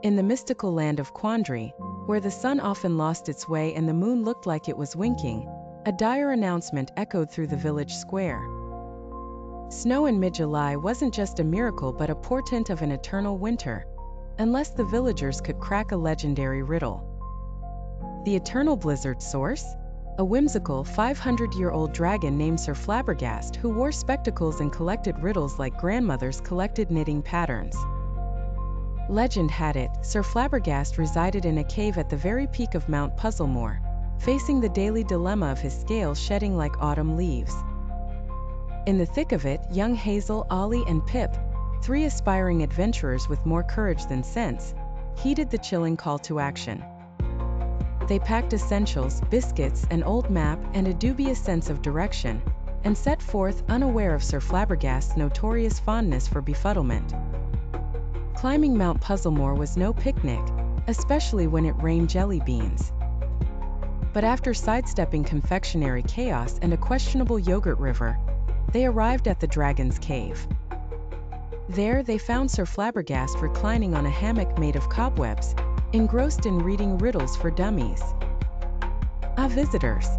In the mystical land of Quandary, where the sun often lost its way and the moon looked like it was winking, a dire announcement echoed through the village square. Snow in mid-July wasn't just a miracle but a portent of an eternal winter, unless the villagers could crack a legendary riddle. The eternal blizzard's source? A whimsical 500-year-old dragon named Sir Flabbergast who wore spectacles and collected riddles like grandmothers collected knitting patterns. Legend had it, Sir Flabbergast resided in a cave at the very peak of Mount Puzzlemore, facing the daily dilemma of his scales shedding like autumn leaves. In the thick of it, young Hazel, Ollie, and Pip, three aspiring adventurers with more courage than sense, heeded the chilling call to action. They packed essentials, biscuits, an old map, and a dubious sense of direction, and set forth unaware of Sir Flabbergast's notorious fondness for befuddlement. Climbing Mount Puzzlemore was no picnic, especially when it rained jelly beans. But after sidestepping confectionery chaos and a questionable yogurt river, they arrived at the dragon's cave. There they found Sir Flabbergast reclining on a hammock made of cobwebs, engrossed in reading riddles for dummies. "Ah, visitors!"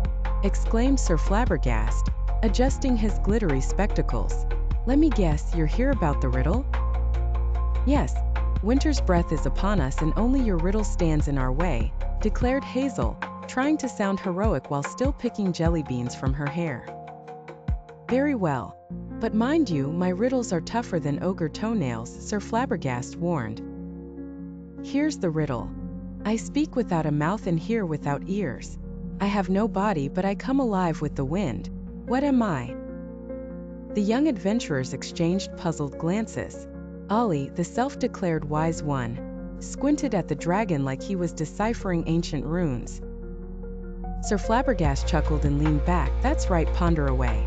exclaimed Sir Flabbergast, adjusting his glittery spectacles. "Let me guess, you're here about the riddle?" "Yes, winter's breath is upon us and only your riddle stands in our way," declared Hazel, trying to sound heroic while still picking jelly beans from her hair. "Very well. But mind you, my riddles are tougher than ogre toenails," Sir Flabbergast warned. "Here's the riddle. I speak without a mouth and hear without ears. I have no body but I come alive with the wind. What am I?" The young adventurers exchanged puzzled glances. Ollie, the self-declared wise one, squinted at the dragon like he was deciphering ancient runes. Sir Flabbergast chuckled and leaned back. "That's right, ponder away."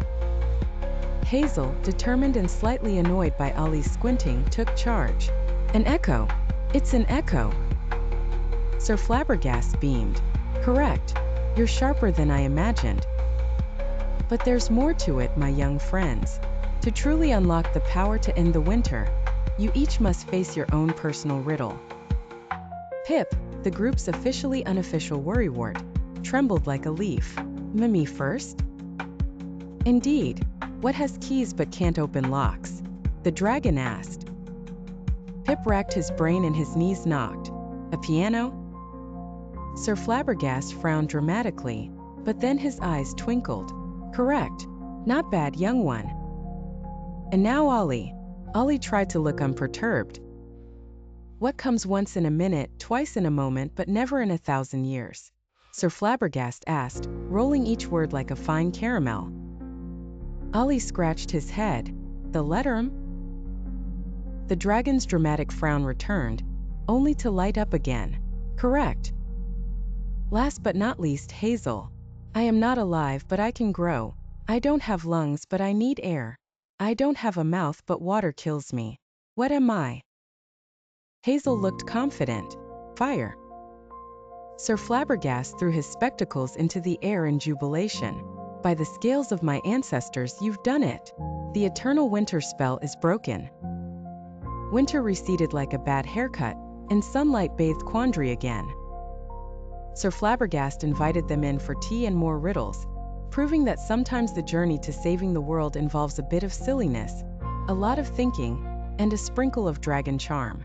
Hazel, determined and slightly annoyed by Ollie's squinting, took charge. "An echo! It's an echo!" Sir Flabbergast beamed. "Correct. You're sharper than I imagined. But there's more to it, my young friends. To truly unlock the power to end the winter, you each must face your own personal riddle." Pip, the group's officially unofficial worrywart, trembled like a leaf. "Me first?" "Indeed. What has keys but can't open locks?" the dragon asked. Pip racked his brain and his knees knocked. "A piano?" Sir Flabbergast frowned dramatically, but then his eyes twinkled. "Correct. Not bad, young one." "And now Ollie." Ollie tried to look unperturbed. "What comes once in a minute, twice in a moment, but never in 1,000 years?" Sir Flabbergast asked, rolling each word like a fine caramel. Ollie scratched his head. "The letter'm?" The dragon's dramatic frown returned, only to light up again. "Correct." "Last but not least, Hazel. I am not alive but I can grow. I don't have lungs but I need air. I don't have a mouth but water kills me. What am I?" Hazel looked confident. "Fire." Sir Flabbergast threw his spectacles into the air in jubilation. "By the scales of my ancestors, you've done it. The eternal winter spell is broken." Winter receded like a bad haircut, and sunlight bathed Quandary again. Sir Flabbergast invited them in for tea and more riddles, proving that sometimes the journey to saving the world involves a bit of silliness, a lot of thinking, and a sprinkle of dragon charm.